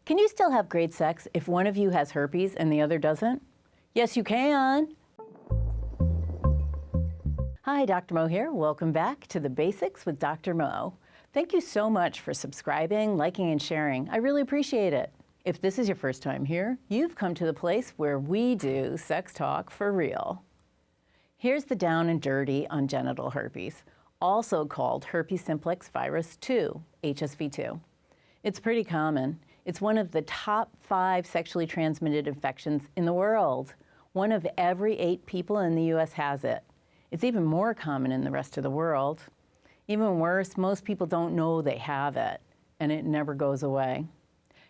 Can you still have great sex if one of you has herpes and the other doesn't? Yes, you can. Hi, Dr. Mo here. Welcome back to The Basics with Dr. Mo. Thank you so much for subscribing, liking, and sharing. I really appreciate it. If this is your first time here, you've come to the place where we do sex talk for real. Here's the down and dirty on genital herpes, also called herpes simplex virus 2, HSV2. It's pretty common. It's one of the top 5 sexually transmitted infections in the world. 1 of every 8 people in the US has it. It's even more common in the rest of the world. Even worse, most people don't know they have it, and it never goes away.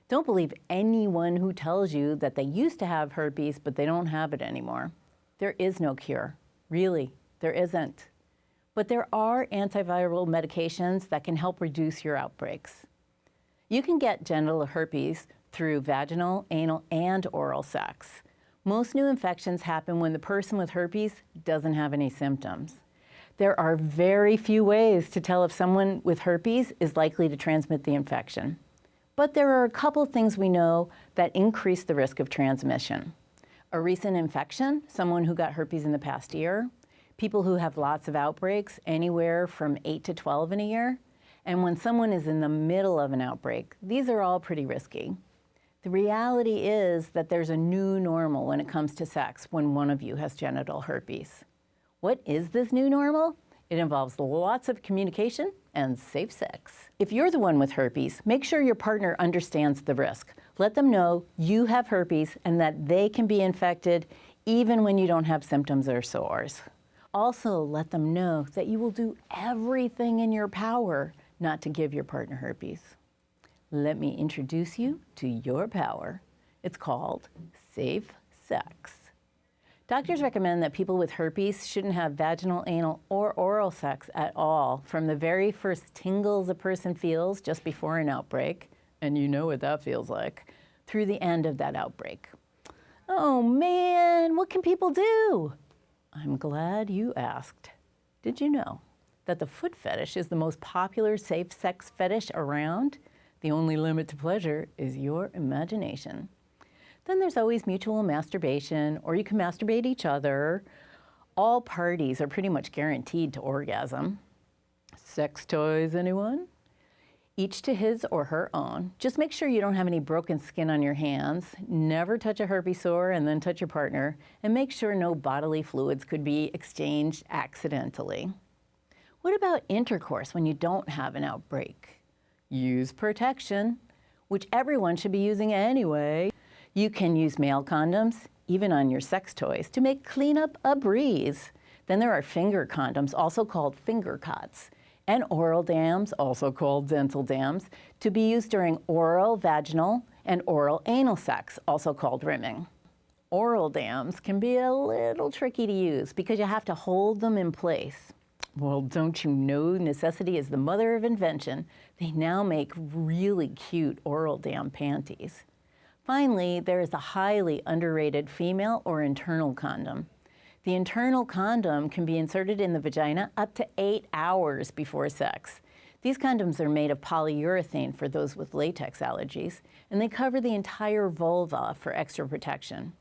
Don't believe anyone who tells you that they used to have herpes, but they don't have it anymore. There is no cure. Really, there isn't. But there are antiviral medications that can help reduce your outbreaks. You can get genital herpes through vaginal, anal, and oral sex. Most new infections happen when the person with herpes doesn't have any symptoms. There are very few ways to tell if someone with herpes is likely to transmit the infection. But there are a couple things we know that increase the risk of transmission. A recent infection, someone who got herpes in the past year, people who have lots of outbreaks, anywhere from 8 to 12 in a year, and when someone is in the middle of an outbreak. These are all pretty risky. The reality is that there's a new normal when it comes to sex when one of you has genital herpes. What is this new normal? It involves lots of communication and safe sex. If you're the one with herpes, make sure your partner understands the risk. Let them know you have herpes and that they can be infected even when you don't have symptoms or sores. Also, let them know that you will do everything in your power not to give your partner herpes. Let me introduce you to your power. It's called safe sex. Doctors recommend that people with herpes shouldn't have vaginal, anal, or oral sex at all from the very first tingles a person feels just before an outbreak, and you know what that feels like, through the end of that outbreak. Oh man, what can people do? I'm glad you asked. Did you know that the foot fetish is the most popular safe sex fetish around? The only limit to pleasure is your imagination. Then there's always mutual masturbation, or you can masturbate each other. All parties are pretty much guaranteed to orgasm. Sex toys, anyone? Each to his or her own. Just make sure you don't have any broken skin on your hands. Never touch a herpes sore and then touch your partner. And make sure no bodily fluids could be exchanged accidentally. What about intercourse when you don't have an outbreak? Use protection, which everyone should be using anyway. You can use male condoms, even on your sex toys, to make cleanup a breeze. Then there are finger condoms, also called finger cots, and oral dams, also called dental dams, to be used during oral, vaginal, and oral anal sex, also called rimming. Oral dams can be a little tricky to use because you have to hold them in place. Well, don't you know necessity is the mother of invention? They now make really cute oral dam panties. Finally, there is a highly underrated female or internal condom. The internal condom can be inserted in the vagina up to 8 hours before sex. These condoms are made of polyurethane for those with latex allergies, and they cover the entire vulva for extra protection.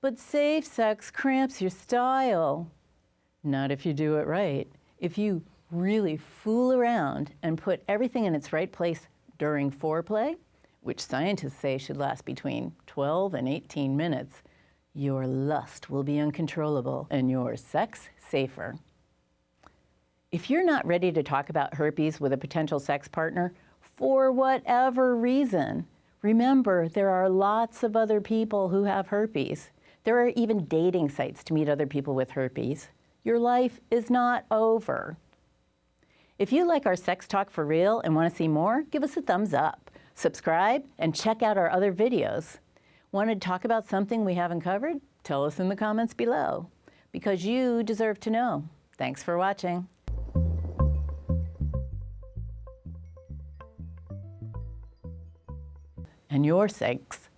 But safe sex cramps your style. Not if you do it right. If you really fool around and put everything in its right place during foreplay, which scientists say should last between 12 and 18 minutes, your lust will be uncontrollable and your sex safer. If you're not ready to talk about herpes with a potential sex partner, for whatever reason, remember there are lots of other people who have herpes. There are even dating sites to meet other people with herpes. Your life is not over. If you like our sex talk for real and want to see more, give us a thumbs up. Subscribe and check out our other videos. Want to talk about something we haven't covered? Tell us in the comments below, because you deserve to know. Thanks for watching. And your sex